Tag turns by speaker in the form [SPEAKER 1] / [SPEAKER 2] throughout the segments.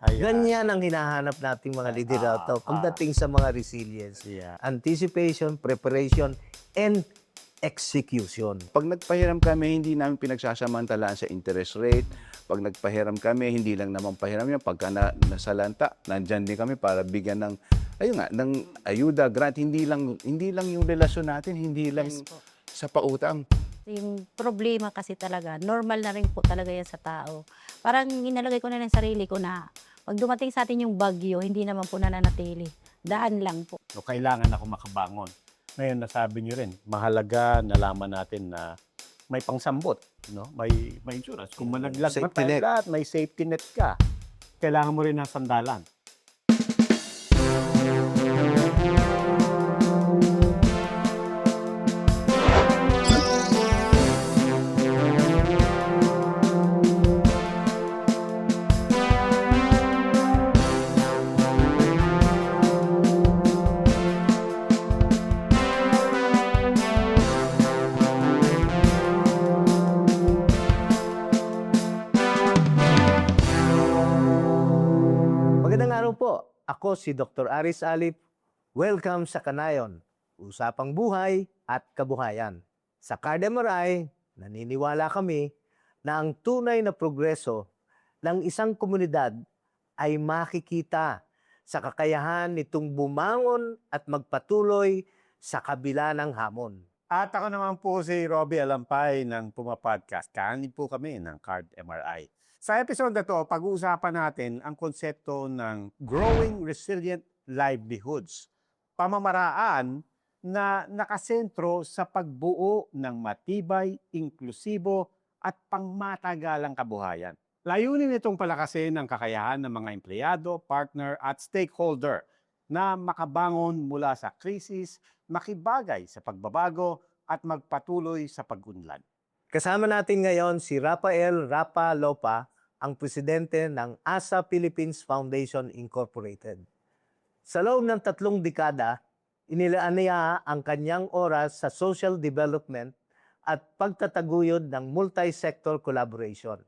[SPEAKER 1] Ayan.
[SPEAKER 2] Ganyan ang hinahanap nating mga liderato pagdating sa mga resilience.
[SPEAKER 1] Yeah.
[SPEAKER 2] Anticipation, preparation, and execution.
[SPEAKER 3] Pag nagpahiram kami, hindi namin pinagsasamantalaan sa interest rate. Pag nagpahiram kami, hindi lang naman pahiram yan. Pagka nasalanta, nandyan din kami para bigyan ng, ayun nga, ng ayuda, grant. Hindi lang yung relasyon natin, hindi lang
[SPEAKER 4] Yes po.
[SPEAKER 3] sa pautang.
[SPEAKER 4] Yung problema kasi talaga, normal na rin po talaga yan sa tao. Parang inalagay ko na ng sarili ko na pag dumating sa atin yung bagyo, hindi naman po nananatili. Daan lang po.
[SPEAKER 1] So, kailangan ako makabangon. Ngayon, nasabi niyo rin, mahalaga nalaman natin na may pangsambot, no? May insurance. Kung malaglag na
[SPEAKER 2] Safety
[SPEAKER 1] tayo
[SPEAKER 2] net.
[SPEAKER 1] lahat, may safety net ka. Kailangan mo rin ng sandalan.
[SPEAKER 2] Magandang araw po. Ako si Dr. Aris Alip. Welcome sa Kanayon, usapang buhay at kabuhayan. Sa Card MRI, naniniwala kami na ang tunay na progreso ng isang komunidad ay makikita sa kakayahan nitong bumangon at magpatuloy sa kabila ng hamon.
[SPEAKER 1] At ako naman po si Robbie Alampay ng Puma Podcast. Kanin po kami ng Card MRI. Sa episode na to, pag-uusapan natin ang konsepto ng Growing Resilient Livelihoods. Pamamaraan na nakasentro sa pagbuo ng matibay, inklusibo at pangmatagalang kabuhayan. Layunin nitong palakasin ang kakayahan ng mga empleyado, partner at stakeholder na makabangon mula sa krisis, makibagay sa pagbabago at magpatuloy sa pag-unlad.
[SPEAKER 2] Kasama natin ngayon si Rafael Rapa Lopa, ang presidente ng ASA Philippines Foundation Incorporated. Sa loob ng 3 dekada, inilaan niya ang kanyang oras sa social development at pagtataguyod ng multi-sector collaboration.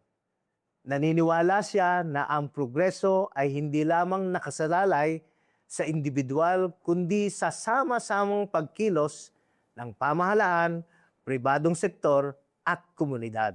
[SPEAKER 2] Naniniwala siya na ang progreso ay hindi lamang nakasalalay sa individual kundi sa sama-samang pagkilos ng pamahalaan, pribadong sektor at komunidad.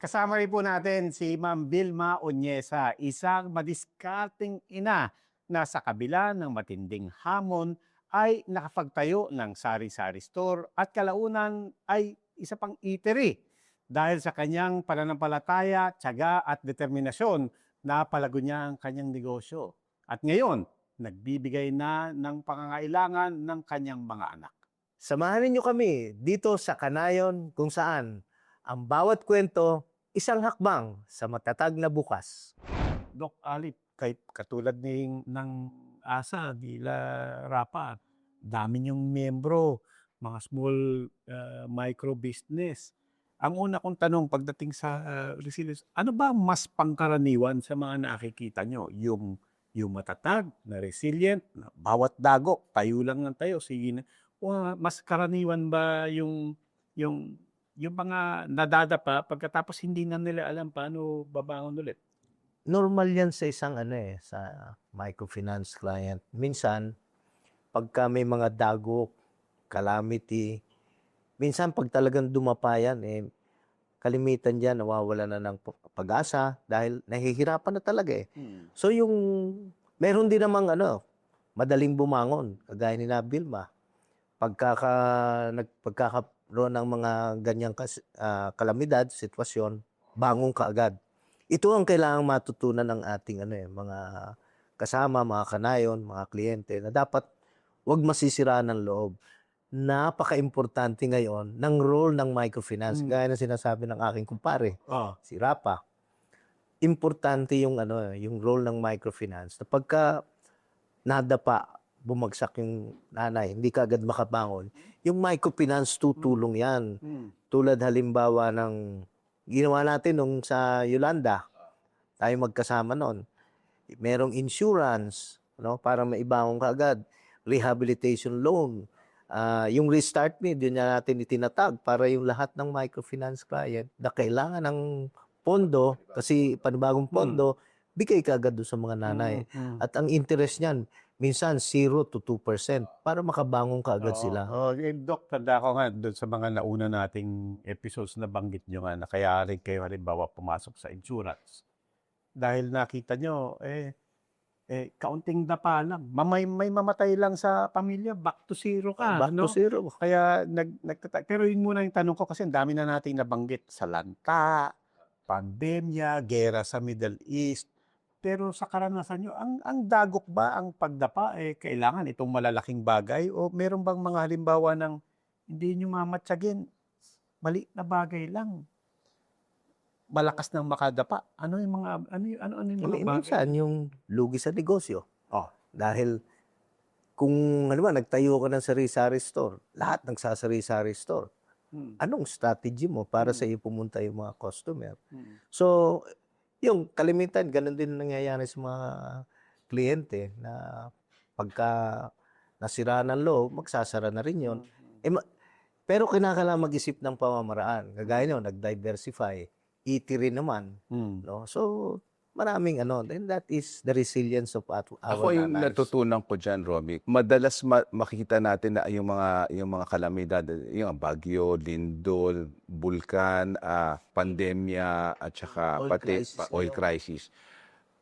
[SPEAKER 1] Kasama rin po natin si Ma'am Vilma Onyesa, isang madiskarteng ina na sa kabila ng matinding hamon ay nakapagtayo ng sari-sari store at kalaunan ay isa pang eatery. Dahil sa kanyang pananampalataya, tiyaga at determinasyon, napalago niya ang kanyang negosyo. At ngayon, nagbibigay na ng pangangailangan ng kanyang mga anak.
[SPEAKER 2] Samahan ninyo kami dito sa Kanayon kung saan ang bawat kwento isang hakbang sa matatag na bukas.
[SPEAKER 1] Doc Alip, kahit katulad ng ASA, nila Rapa, dami niyong miyembro, mga small micro business. Ang una kong tanong pagdating sa resilience, ano ba mas pangkaraniwan sa mga nakikita nyo? Yung matatag na resilient, na bawat dagok, tayo lang ng tayo, sige na. O mas karaniwan ba yung mga nadadapa pagkatapos hindi na nila alam paano babangon ulit?
[SPEAKER 2] Normal yan sa isang sa microfinance client. Minsan, pagka may mga dagok, calamity, minsan pag talagang dumapa yan, kalimitan dyan, nawawala na ng pag-asa dahil nahihirapan na talaga . So yung, meron din namang madaling bumangon, kagaya ni Vilma. Pagkakaroon ng mga ganyang kalamidad, sitwasyon, bangon ka agad. Ito ang kailangang matutunan ng ating mga kasama, mga kanayon, mga kliyente na dapat wag masisiraan ng loob. Napaka-importante ngayon ng role ng microfinance. Gaya na sinasabi ng aking kumpare, si Rapa. Importante yung yung role ng microfinance. Na pagka nadapa, bumagsak yung nanay, hindi ka agad makabangon, yung microfinance tutulong yan. Tulad halimbawa ng ginawa natin nung sa Yolanda, tayo magkasama noon. Merong insurance, para maibangon ka agad. Rehabilitation loan. Yung restart me, yun natin itinatag para yung lahat ng microfinance client na kailangan ng pondo, kasi panibagong pondo, bigay ka agad doon sa mga nanay. At ang interest niyan, minsan 0 to 2% para makabangon ka agad sila.
[SPEAKER 1] Doc, tanda ko nga doon sa mga nauna nating episodes na banggit nyo nga na kaya rin kayo halimbawa pumasok sa insurance. Dahil nakita nyo, kaunting dapa lang. May mamatay lang sa pamilya, back to zero ka.
[SPEAKER 2] Back
[SPEAKER 1] no?
[SPEAKER 2] to zero.
[SPEAKER 1] Kaya pero yun muna yung tanong ko kasi ang dami na nating nabanggit. Salanta, pandemya, gera sa Middle East. Pero sa karanasan nyo, ang dagok ba ang pagdapa kailangan itong malalaking bagay o meron bang mga halimbawa ng hindi nyo mamatsagin, mali na bagay lang, malakas ng makadapa? Ano yung mga bagay?
[SPEAKER 2] Minsan yung lugi sa negosyo.
[SPEAKER 1] Oh.
[SPEAKER 2] Dahil kung nagtayo ka ng sari-sari store, lahat nagsasari-sari store. Anong strategy mo para sa iyo pumunta yung mga customer? So, yung kalimitan, ganun din nangyayari sa mga kliyente na pagka nasira ng loob, magsasara na rin yun. Pero kinakailangan mag-isip ng pamamaraan. Kagaya nyo, nag-diversify. ET rin naman. No? So, maraming and that is the resilience of our
[SPEAKER 3] Ako yung
[SPEAKER 2] nanays.
[SPEAKER 3] natutunan ko dyan, Romy, madalas makikita natin na yung mga kalamidad, yung bagyo, lindol, bulkan, pandemya, at saka oil crisis.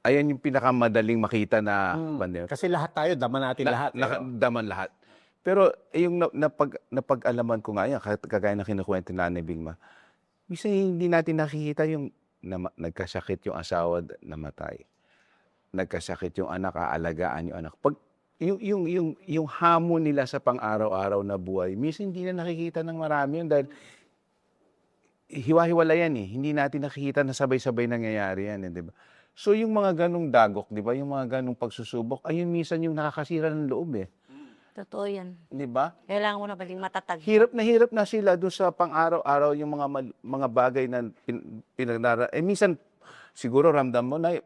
[SPEAKER 3] Ayan yung pinakamadaling makita na pandemya.
[SPEAKER 1] Kasi lahat tayo, daman natin lahat.
[SPEAKER 3] Daman lahat. Pero yung napag-alaman ko nga yan, kagaya na kinukwento na ni Bigma, minsan hindi natin nakikita yung nagkasakit yung asawa, namatay. Nagkasakit yung anak, aalagaan yung anak. Pag yung hamon nila sa pang-araw-araw na buhay, minsan hindi na nakikita ng marami yun dahil hiwa-hiwala yan eh. Hindi natin nakikita na sabay-sabay nangyayari yan, di ba? So yung mga ganong dagok, di ba? Yung mga ganong pagsusubok, ayun minsan yung nakakasira ng loob eh.
[SPEAKER 4] Totoo yan.
[SPEAKER 3] Di ba?
[SPEAKER 4] Kailangan mo na maging matatag.
[SPEAKER 3] Hirap na sila doon sa pang-araw-araw yung mga bagay na pinagnara. Minsan siguro ramdam mo na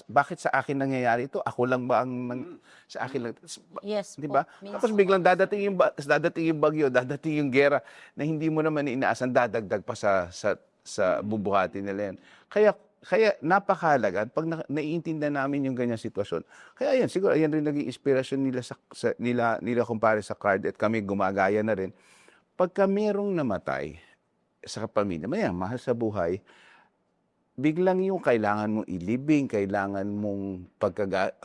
[SPEAKER 3] bakit sa akin nangyayari ito? Ako lang ba sa akin lang?
[SPEAKER 4] Yes
[SPEAKER 3] Di
[SPEAKER 4] po.
[SPEAKER 3] ba? Tapos biglang dadating yung bagyo, dadating yung gera na hindi mo naman inaasan, dadagdag pa sa bubuhatin nila yan. Kaya napakahalaga pag naiintindihan namin yung ganyang sitwasyon. Kaya ayan, siguro ayan rin naging inspirasyon nila kumpare sa card at kami gumagaya na rin. Pagka merong namatay sa pamilya, mahal sa buhay, biglang yung kailangan mong ilibing, kailangan mong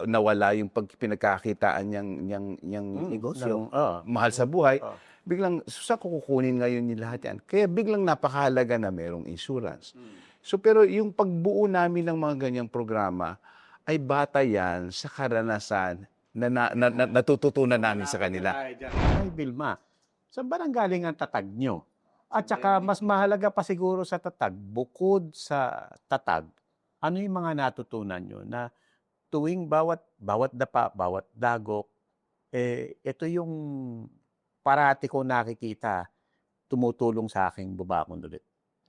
[SPEAKER 3] nawala yung pinagkakitaan yung negosyo, mahal sa buhay, biglang saan ko kukunin ngayon yung lahat yan? Kaya biglang napakahalaga na merong insurance. So pero yung pagbuo namin ng mga ganyang programa ay bata yan sa karanasan na natututunan namin sa kanila.
[SPEAKER 1] Ay, Vilma, saan ba nang galing ang tatag nyo? At saka mas mahalaga pa siguro sa tatag, bukod sa tatag, ano yung mga natutunan nyo na tuwing bawat dapa, bawat dagok, ito yung parati ko nakikita tumutulong sa aking bumakon ulit.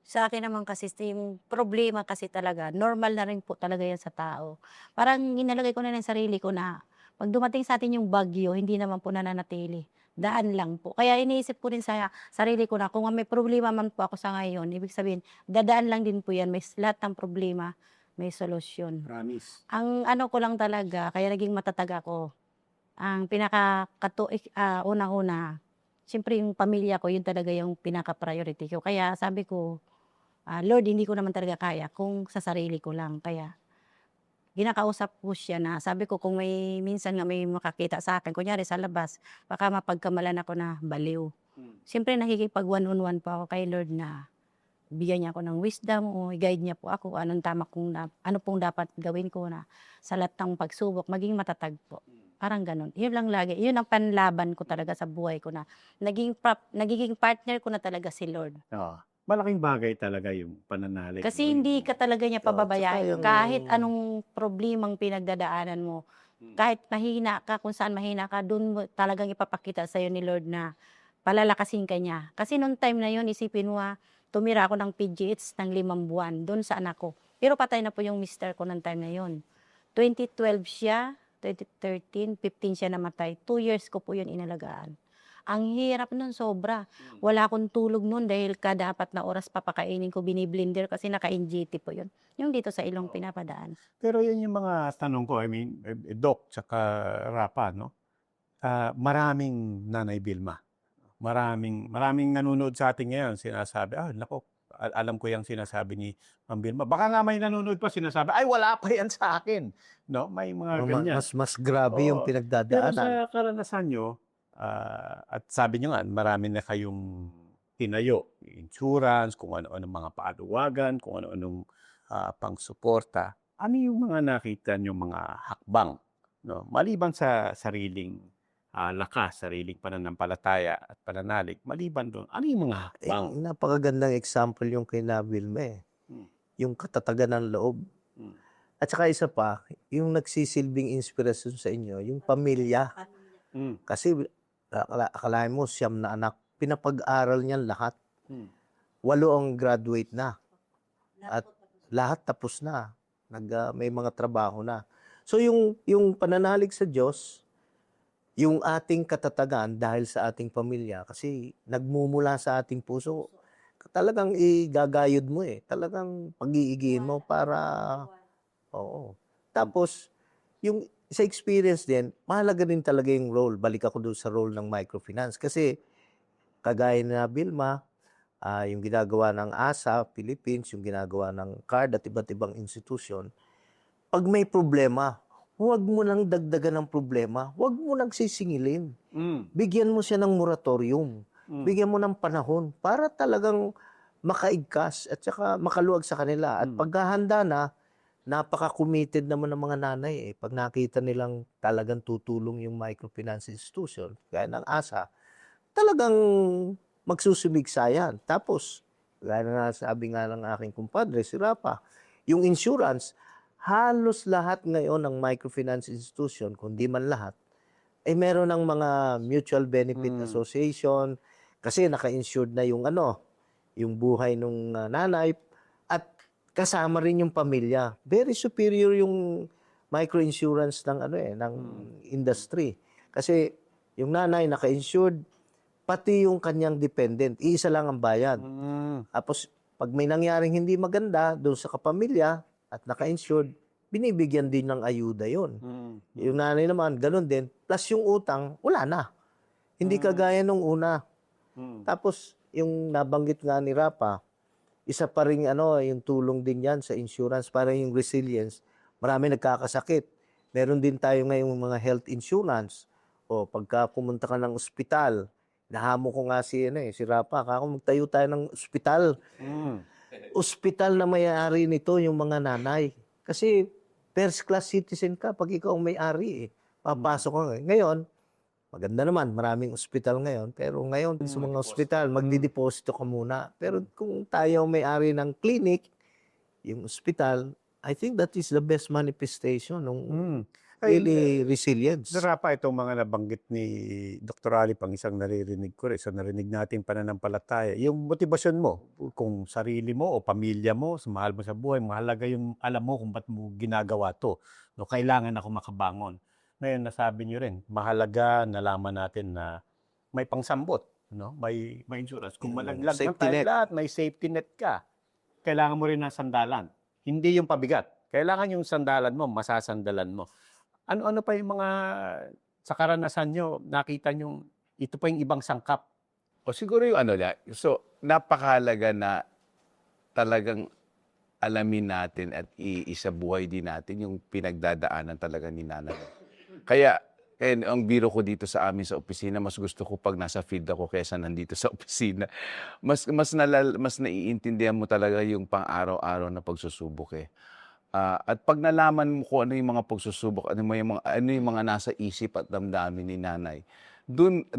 [SPEAKER 4] Sa akin naman kasi, yung problema kasi talaga, normal na rin po talaga yan sa tao. Parang inalagay ko na ng sarili ko na pag dumating sa atin yung bagyo, hindi naman po nananatili. Daan lang po. Kaya iniisip ko rin sa sarili ko na kung may problema man po ako sa ngayon, ibig sabihin, dadaan lang din po yan. May lahat ng problema, may solusyon.
[SPEAKER 1] Promise.
[SPEAKER 4] Ang ko lang talaga, kaya naging matatag ako, ang unang-una, siyempre yung pamilya ko, yun talaga yung pinaka-priority ko. Kaya sabi ko, Lord, hindi ko naman talaga kaya kung sa sarili ko lang. Kaya ginakausap ko siya na sabi ko kung minsan nga may makakita sa akin, kunyari sa labas, baka mapagkamalan ako na baliw. Siyempre nakikipag one-on-one po ako kay Lord na bigyan niya ako ng wisdom o i-guide niya po ako ano pong dapat gawin ko na sa lahat ng pagsubok, maging matatag po. Parang ganun. Yun lang lagi. Yun ang panlaban ko talaga sa buhay ko na nagiging partner ko na talaga si Lord.
[SPEAKER 1] Malaking bagay talaga yung pananalig.
[SPEAKER 4] Kasi hindi ka talaga niya pababayaan.
[SPEAKER 2] tsaka
[SPEAKER 4] Kahit anong problemang pinagdadaanan mo, kahit mahina ka, kung saan mahina ka, doon mo talagang ipapakita sa'yo ni Lord na palalakasin ka niya. Kasi noong time na yun, isipin mo tumira ako ng PGH ng 5 buwan doon sa anak ko. Pero patay na po yung mister ko ng time na yun. 2012 siya, 2013, 15 siya namatay. 2 years ko po yun inalagaan. Ang hirap nun sobra. Wala akong tulog nun dahil kada 4 na oras papakainin ko, bini-blender kasi naka-NGT po yun. Yung dito sa ilong pinapadaan.
[SPEAKER 1] Pero yun yung mga tanong ko, I mean, Doc, tsaka Rapa, no? Maraming Nanay Vilma. Maraming nanonood sa atin ngayon, sinasabi, nako, alam ko yung sinasabi ni Ma'am Vilma. Baka nga may nanonood pa sinasabi, ay, wala pa yan sa akin. No? May mga ganyan.
[SPEAKER 2] Mas grabe yung
[SPEAKER 1] Oo. Pero
[SPEAKER 2] pinagdadaanan.
[SPEAKER 1] sa karanasan nyo, at sabi nyo nga, marami na kayong tinayo, insurance, kung ano-ano mga paaluwagan, kung ano-anong pangsuporta. Ano yung mga nakita nyo mga hakbang? No? Maliban sa sariling lakas, sariling pananampalataya at pananalig, maliban doon, ano yung mga hakbang?
[SPEAKER 2] Napakagandang example yung kay Nabilma eh.
[SPEAKER 1] Hmm.
[SPEAKER 2] Yung katatagan ng loob.
[SPEAKER 1] Hmm.
[SPEAKER 2] At saka isa pa, yung nagsisilbing inspirasyon sa inyo, yung pamilya.
[SPEAKER 1] Hmm.
[SPEAKER 2] Kasi akalain mo, 9 na anak, pinapag-aral niyan lahat. 8 ang graduate na. At lahat tapos na. May mga trabaho na. So yung pananalig sa Diyos, yung ating katatagan dahil sa ating pamilya, kasi nagmumula sa ating puso, talagang igagayod mo eh. Talagang pag-iigihin mo para, oo. Tapos, yung sa experience din, mahalaga din talaga yung role. Balik ako doon sa role ng microfinance. Kasi, kagaya na Vilma, yung ginagawa ng ASA, Philippines, yung ginagawa ng CARD at iba't ibang institusyon, pag may problema, huwag mo nang dagdagan ng problema. Huwag mo nang sisingilin. Bigyan mo siya ng moratorium. Bigyan mo ng panahon para talagang makaigkas at saka makaluwag sa kanila. At paghahanda na, napaka-committed naman ng mga nanay eh. Pag nakita nilang talagang tutulong yung microfinance institution, gaya ng ASA, talagang magsusumigsa yan. Tapos, gaya na sabi nga ng aking kumpadre, si Rapa, yung insurance, halos lahat ngayon ng microfinance institution, kundi man lahat, ay meron ng mga mutual benefit association kasi naka-insured na yung yung buhay ng nanay at kasama rin yung pamilya. Very superior yung microinsurance ng ng industry. Kasi yung nanay naka-insured, pati yung kanyang dependent, iisa lang ang bayad. Tapos pag may nangyaring hindi maganda doon sa kapamilya, at naka-insured, binibigyan din ng ayuda yon. Yung nanay naman, ganun din. Plus yung utang, wala na. Hindi kagaya nung una. Tapos, yung nabanggit nga ni Rapa, isa pa rin yung tulong din yan sa insurance para yung resilience. Marami nagkakasakit. Meron din tayo ngayong mga health insurance. O pagka pumunta ka ng ospital, nahamo ko nga si Rapa, kako magtayo tayo ng ospital. Ospital na may-ari nito yung mga nanay. Kasi first class citizen ka pag ikaw ang may-ari eh. Papasok ka. Ngayon, maganda naman, maraming ospital ngayon. Pero ngayon, sa mga ospital, magdideposito ka muna. Pero kung tayo may-ari ng clinic, yung ospital, I think that is the best manifestation ng really resilience.
[SPEAKER 1] Rapa, itong mga nabanggit ni Dr. Ali, pang isang naririnig ko rin, so narinig natin pananampalataya. Yung motibasyon mo, kung sarili mo o pamilya mo, mahal mo sa buhay, mahalaga yung alam mo kung ba't mo ginagawa to. No, kailangan ako makabangon. Ngayon, nasabi niyo rin, mahalaga nalaman natin na may pangsambot, no? May insurance. Kung malaglag na tayo lahat, may safety net ka. Kailangan mo rin ng sandalan. Hindi yung pabigat. Kailangan yung sandalan mo, masasandalan mo. Ano pa yung mga sa karanasan nyo, nakita nyo, ito pa yung ibang sangkap?
[SPEAKER 3] O siguro yung so napakahalaga na talagang alamin natin at isabuhay din natin yung pinagdadaanan talaga ni nanay. Kaya ang biro ko dito sa amin sa opisina, mas gusto ko pag nasa field ako kaysa nandito sa opisina. Mas naiintindihan mo talaga yung pang-araw-araw na pagsusubok eh. At pag nalaman mo kung ano yung mga pagsusubok, ano yung mga nasa isip at damdamin ni nanay, doon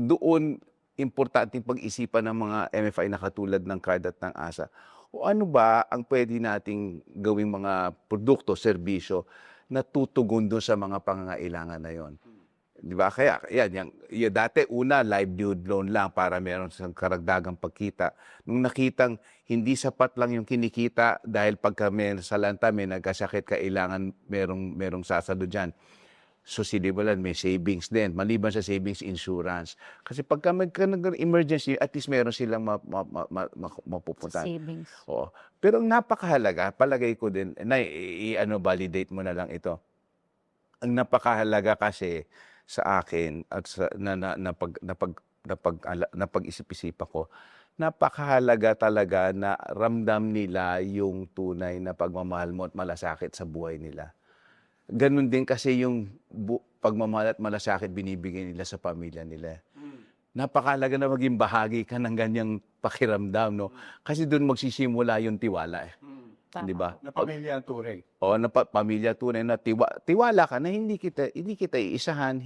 [SPEAKER 3] importante pag-isipan ng mga MFI na katulad ng CARD at ng ASA. O ano ba ang pwede nating gawing mga produkto, serbisyo na tutugon doon sa mga pangangailangan na yon. Di ba? Kaya, dati una, livelihood loan lang para meron sa karagdagang pagkita. Nung nakitang hindi sapat lang yung kinikita dahil pagka may salanta, may nagkasakit, kailangan merong sasalo dyan. sustainable, may savings din. Maliban sa savings, insurance. Kasi pagka emergency, at least meron silang mapupuntahan.
[SPEAKER 4] Savings.
[SPEAKER 3] Oo. Pero ang napakahalaga, palagay ko din, validate mo na lang ito. Ang napakahalaga kasi sa akin at sa napag-isip-isip ako, napakahalaga talaga na ramdam nila yung tunay na pagmamahal mo at malasakit sa buhay nila. Ganun din kasi yung pagmamahal at malasakit binibigay nila sa pamilya nila. Napakahalaga na maging bahagi ka ng ganyang pakiramdam, no? Kasi doon magsisimula yung tiwala, eh.
[SPEAKER 4] Tama.
[SPEAKER 3] Di ba?
[SPEAKER 1] Na pamilya ang turing.
[SPEAKER 3] O na pamilya tunay na tiwala ka na hindi kita iisahan,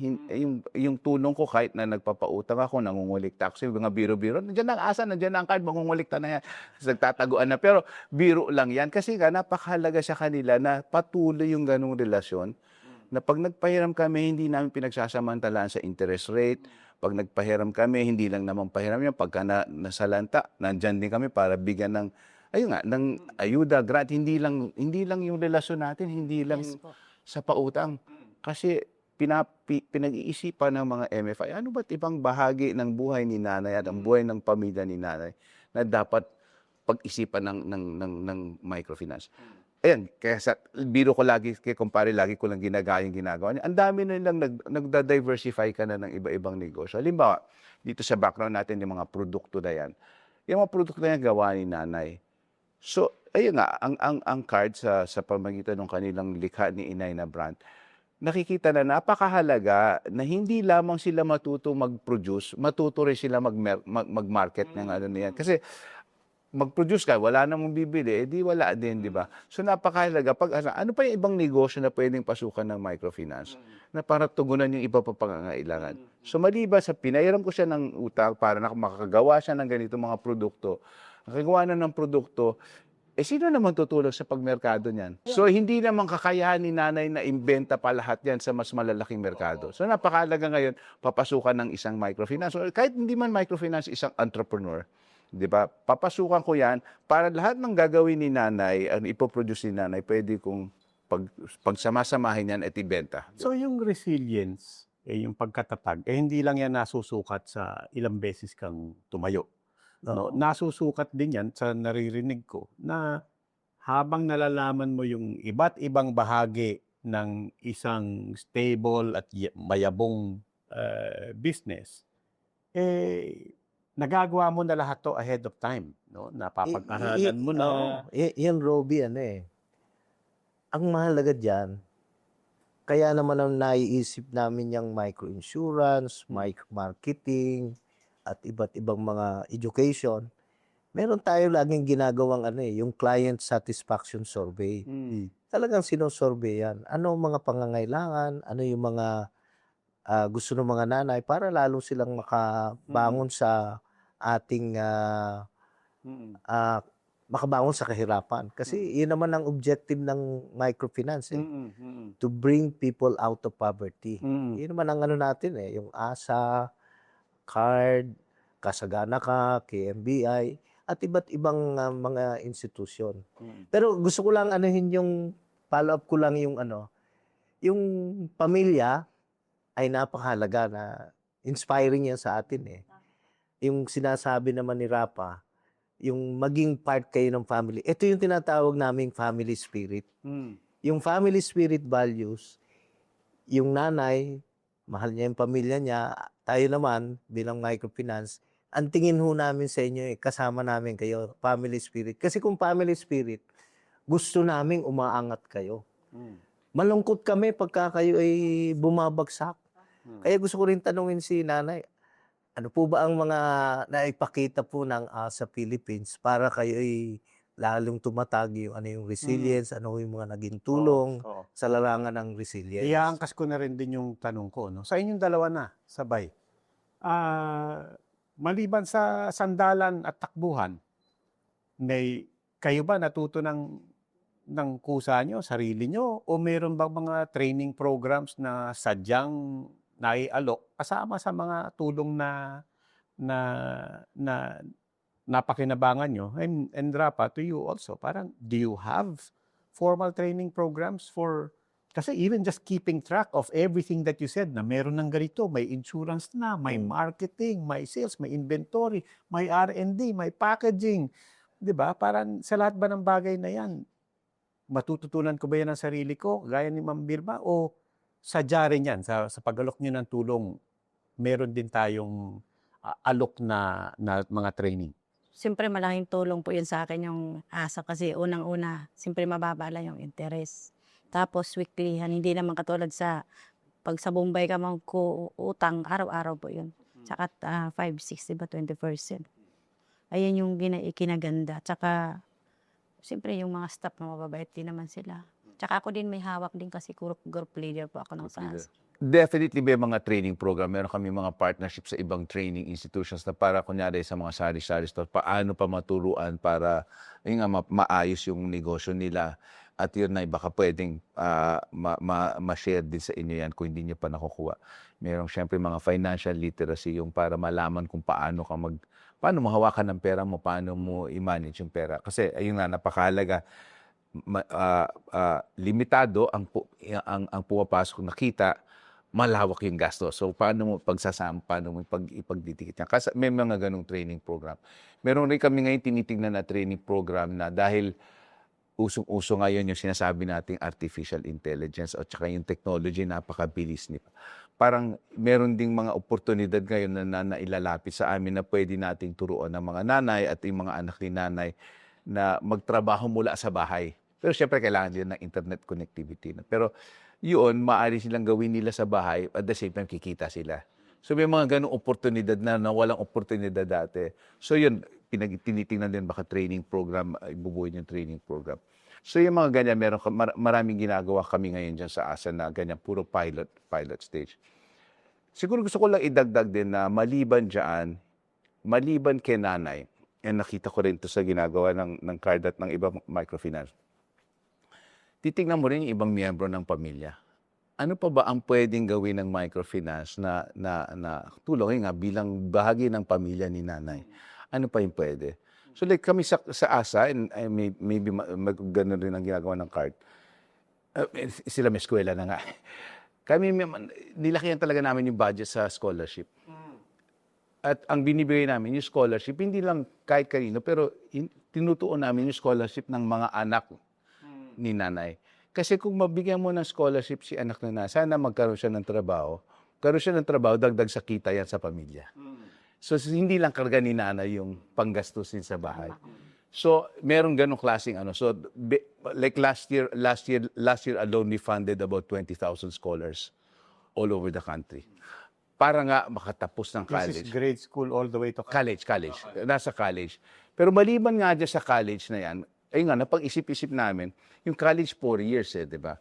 [SPEAKER 3] yung tulong ko kahit na nagpapautang ako, nangungulikta ako, mga biro-biro, nandiyan ang asa, nandiyan ang card, mangungulikta na yan, nagtataguan na, pero biro lang yan kasi nga napakahalaga sa kanila na patuloy yung ganung relasyon, na pag nagpahiram kami, hindi namin pinagsasamantalaan sa interest rate. Pag nagpahiram kami, hindi lang naman pahiram yan, pagka nasalanta, nandyan din kami para bigyan ng ng ayuda, grant, hindi lang yung relasyon natin, hindi lang
[SPEAKER 4] Yes po.
[SPEAKER 3] sa pautang. Kasi pinag-iisipan ng mga MFI, ano ba't ibang bahagi ng buhay ni nanay at ang buhay ng pamilya ni nanay na dapat pag-isipan ng microfinance. Ayan, kaya biro ko lagi, kay kumpare, lagi ko lang ginagawa niya. Ang dami na nilang nagda-diversify ka na ng iba-ibang negosyo. Halimbawa, dito sa background natin, yung mga produkto na yan. Yung mga produkto na yan, gawa ni nanay. So, ayun nga, ang card sa pamagitan ng kanilang likha ni inay na brand, nakikita na napakahalaga na hindi lamang sila matuto mag-produce, matuto rin sila mag-market ng ano na yan. Kasi mag-produce ka, wala namang bibili, di wala din, di ba? So napakahalaga, ano pa yung ibang negosyo na pwedeng pasukan ng microfinance na para tugunan yung iba pa pangangailangan. So maliban sa pinairam ko siya ng utang para makakagawa siya ng ganito mga produkto, nakagawa na ng produkto, sino naman tutulong sa pagmerkado niyan? So, hindi naman kakayahan ni nanay na imbenta pa lahat yan sa mas malalaking merkado. So, napakahalaga ngayon, papasukan ng isang microfinance. So, kahit hindi man microfinance, isang entrepreneur, di ba? Papasukan ko yan para lahat ng gagawin ni nanay, ipoproduce ni nanay, pwede kong pagsamasamahin yan at ibenta.
[SPEAKER 1] So yung resilience, yung pagkatatag, hindi lang yan nasusukat sa ilang beses kang tumayo. No, nasusukat din yan sa naririnig ko na habang nalalaman mo yung iba't ibang bahagi ng isang stable at mayabong business, nagagawa mo na lahat to ahead of time, no? Napapag-aralan mo na.
[SPEAKER 2] Yan, Roby, ang mahalaga dyan, kaya naman ang naiisip namin yung micro-insurance, micro-marketing, at iba't ibang mga education, meron tayo laging ginagawang yung client satisfaction survey. Talagang sinosurvey yan. Ano ang mga pangangailangan, ano yung mga gusto ng mga nanay para lalo silang makabangon sa ating makabangon sa kahirapan. Kasi yun naman ang objective ng microfinance, to bring people out of poverty. Yun naman ang natin, yung ASA, card, Kasagana Ka, KMBI, at iba't ibang mga institusyon. Pero gusto ko lang yung follow-up ko lang yung yung pamilya ay napakahalaga na inspiring yan sa atin. Yung sinasabi naman ni Rapa, yung maging part kayo ng family. Ito yung tinatawag naming family spirit. Yung family spirit values, yung nanay, mahal niya yung pamilya niya, tayo naman bilang microfinance, ang tingin ho namin sa inyo, kasama namin kayo, family spirit. Kasi kung family spirit, gusto naming umaangat kayo. Malungkot kami pagka kayo ay bumabagsak. Kaya gusto ko rin tanungin si nanay, ano po ba ang mga naipakita po ng sa Philippines para kayo ay lalong tumatag yung resilience, ano yung mga naging tulong sa larangan ng resilience.
[SPEAKER 1] Iangkas ko na rin din yung tanong ko. No? Sa inyong dalawa na, sabay. Maliban sa sandalan at takbuhan, kayo ba natuto ng kusa nyo, sarili nyo, o meron bang mga training programs na sadyang naialok kasama sa mga tulong na napakinabangan nyo? And Rapa, to you also, parang, do you have formal training programs for Kasi even just keeping track of everything that you said na meron ng ganito, may insurance na, may marketing, may sales, may inventory, may R&D, may packaging. 'Di ba? Parang sa lahat ba ng bagay na 'yan, matututunan ko ba 'yan ng sarili ko, gaya ni Ma'am Vilma, o sadya rin 'yan sa pag-alok niyo ng tulong, meron din tayong alok na mga training?
[SPEAKER 4] Siyempre malaking tulong po 'yun sa akin yung ASA kasi unang-una, siyempre mababa lang yung interest. Tapos weeklyhan, hindi naman katulad sa 'pag sa Bombay ka utang araw-araw po 'yun. Tsaka 5, 6, 'di ba, 20%. Ayan yung ikinaganda. Tsaka siyempre yung mga staff mababait din naman sila. Tsaka ako din may hawak din kasi group leader po ako ng SAS.
[SPEAKER 3] Definitely may mga training program. Meron kami mga partnership sa ibang training institutions na para kunyari sa mga sari-sari store, paano pa maturuan para yun nga, maayos yung negosyo nila. At yun na baka pwedeng ma-share din sa inyo yan kung hindi nyo pa nakukuha. Merong syempre mga financial literacy yung para malaman kung paano paano mo hawakan ng pera mo, paano mo i-manage yung pera. Kasi ayun nga, napakahalaga. Limitado ang pumapasok na kita, malawak yung gasto. So, paano mo pagsasama, paano mo ipagdidikit yan? Kasi may mga ganong training program. Meron rin kami ngayon tinitingnan na training program na dahil usong-uso ngayon yung sinasabi nating artificial intelligence at saka yung technology, napakabilis nito. Parang meron ding mga oportunidad ngayon na nailalapit sa amin na pwede nating turuan ng mga nanay at yung mga anak ni nanay na magtrabaho mula sa bahay. Pero syempre kailangan din ng internet connectivity. Pero yun, maaari silang gawin nila sa bahay, at the same time kikita sila. So may mga ganong oportunidad na walang oportunidad dati. So yun, tinitingnan din baka training program, ibubuhin yung training program. So yung mga ganyan, maraming ginagawa kami ngayon dyan sa ASA na ganyan, puro pilot stage. Siguro gusto ko lang idagdag din na maliban kay nanay, and nakita ko rin ito sa ginagawa ng card at ng ibang microfinance, titignan mo rin yung ibang miyembro ng pamilya. Ano pa ba ang pwedeng gawin ng microfinance na tulong nga bilang bahagi ng pamilya ni nanay? Ano pa yung pwede? So like kami sa ASA, and maybe gano'n rin ang ginagawa ng card. Sila may eskwela na nga. Kami, nilakihan talaga namin yung budget sa scholarship. At ang binibigay namin, yung scholarship, hindi lang kahit kanino, pero tinutuon namin yung scholarship ng mga anak ni nanay. Kasi kung mabigyan mo ng scholarship si anak na sana magkaroon siya ng trabaho. Karoon siya ng trabaho, dagdag sa kita yan sa pamilya. So hindi lang karga ni nanay yung panggastusin sa bahay. So merong ganong klaseng ano. So like last year alone we funded about 20,000 scholars all over the country. Para nga makatapos ng college.
[SPEAKER 1] This is grade school all the way to
[SPEAKER 3] College. Nasa college. Pero maliban nga dyan sa college na yan, ayun nga, napag-isip-isip namin, yung college 4 years di ba?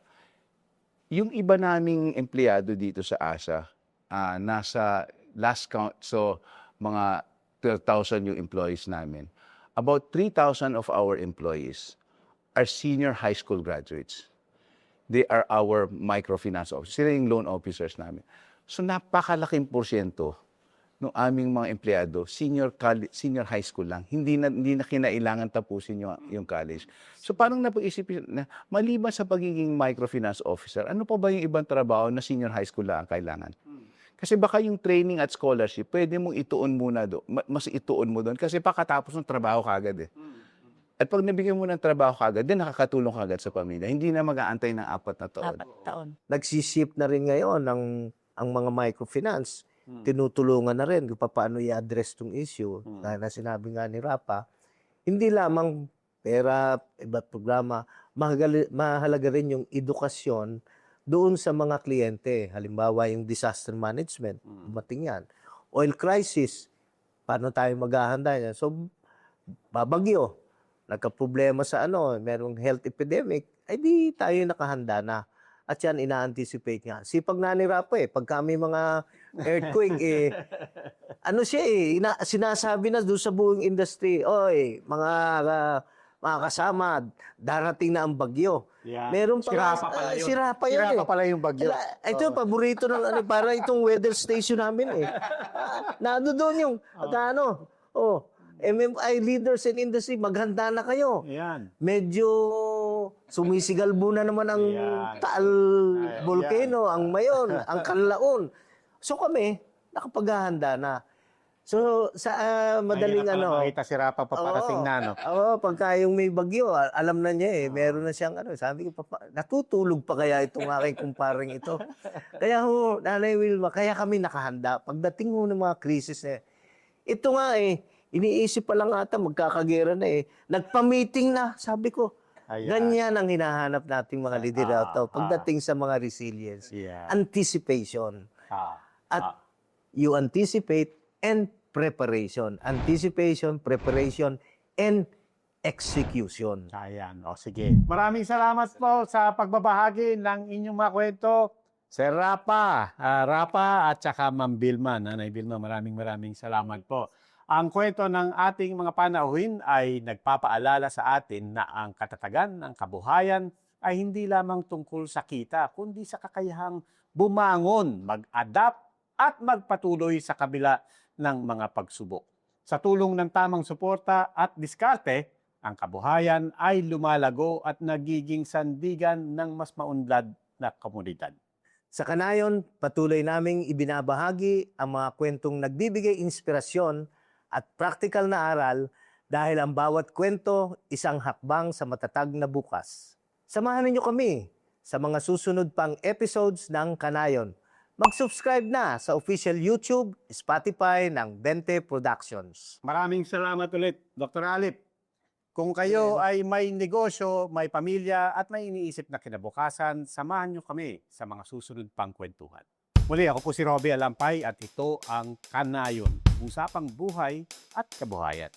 [SPEAKER 3] Yung iba naming empleyado dito sa ASA, nasa last count, so mga 12,000 yung employees namin. About 3,000 of our employees are senior high school graduates. They are our microfinance officers. Sila yung loan officers namin. So napakalaking porsyento ng aming mga empleyado, senior high school lang. Hindi na kinailangan tapusin yung college. So parang napag-isip na maliban sa pagiging microfinance officer, ano pa ba yung ibang trabaho na senior high school lang ang kailangan? Kasi baka yung training at scholarship, pwede mong ituon muna doon. Mas ituon mo doon kasi pakatapos ng trabaho kagad At pag nabigyan mo ng trabaho kagad, din nakakatulong kagad sa pamilya. Hindi na mag-aantay ng 4 na taon.
[SPEAKER 4] 4 taon.
[SPEAKER 2] Nagsisip na rin ngayon ang mga microfinance. Tinutulungan na rin kung paano i-address itong issue. Dahil na sinabi nga ni Rapa, hindi lamang pera, iba't programa, mahalaga rin yung edukasyon doon sa mga kliyente. Halimbawa, yung disaster management, dumating yan. Oil crisis, paano tayo maghahanda yan? So, babagyo, nagka-problema sa merong health epidemic, ay di tayo nakahanda na. At yan, ina-anticipate nga. Sipag na ni Rapa pag kami mga earthquake, sinasabi na doon sa buong industry, oy, mga kasama, darating na ang bagyo.
[SPEAKER 1] Yeah.
[SPEAKER 2] Meron pa si Rapa yun.
[SPEAKER 1] Rapa pala yung bagyo.
[SPEAKER 2] Ito, paborito ng para itong weather station namin Nando doon yung, MMI leaders in industry, maghanda na kayo.
[SPEAKER 1] Yan.
[SPEAKER 2] Medyo Sumisigalbo na naman ang
[SPEAKER 1] Ayan.
[SPEAKER 2] Taal
[SPEAKER 1] Ayan.
[SPEAKER 2] Volcano, ang Mayon, ang Kanlaon. So kami, nakapaghahanda na. So sa madaling
[SPEAKER 1] Ayun na pala,
[SPEAKER 2] ano,
[SPEAKER 1] makita si Rapa paparating na, no?
[SPEAKER 2] Oo, pagka yung may bagyo, alam na niya eh. Meron na siyang ano. Sabi ko, Papa, natutulog pa kaya itong aking kumparing ito? Kaya ho, Nanay Wilma, kaya kami nakahanda. Pagdating ho ng mga krisis na ito nga eh, iniisip pa lang ata, magkakagera na eh. Nagpa-meeting na, sabi ko.
[SPEAKER 1] Ayan.
[SPEAKER 2] Ganyan ang hinahanap nating mga liderato pagdating sa mga resilience.
[SPEAKER 1] Yeah.
[SPEAKER 2] Anticipation.
[SPEAKER 1] Ah.
[SPEAKER 2] At you anticipate and preparation. Anticipation, preparation, and execution.
[SPEAKER 1] Ayan. O, sige. Maraming salamat po sa pagbabahagi ng inyong mga kwento. Sir Rapa, Rapa at saka Ma'am Vilma. Nanay Vilma, maraming salamat po. Ang kwento ng ating mga panauhin ay nagpapaalala sa atin na ang katatagan ng kabuhayan ay hindi lamang tungkol sa kita, kundi sa kakayahang bumangon, mag-adapt at magpatuloy sa kabila ng mga pagsubok. Sa tulong ng tamang suporta at diskarte, ang kabuhayan ay lumalago at nagiging sandigan ng mas maunlad na komunidad.
[SPEAKER 2] Sa Kanayon, patuloy naming ibinabahagi ang mga kwentong nagbibigay inspirasyon at praktikal na aral dahil ang bawat kwento isang hakbang sa matatag na bukas. Samahan niyo kami sa mga susunod pang episodes ng Kanayon. Mag-subscribe na sa official YouTube, Spotify ng Bente Productions.
[SPEAKER 1] Maraming salamat ulit, Dr. Alip. Kung kayo ay may negosyo, may pamilya at may iniisip na kinabukasan, samahan niyo kami sa mga susunod pang kwentuhan. Muli, ako po si Robbie Alampay at ito ang Kanayon, usapang buhay at kabuhayan.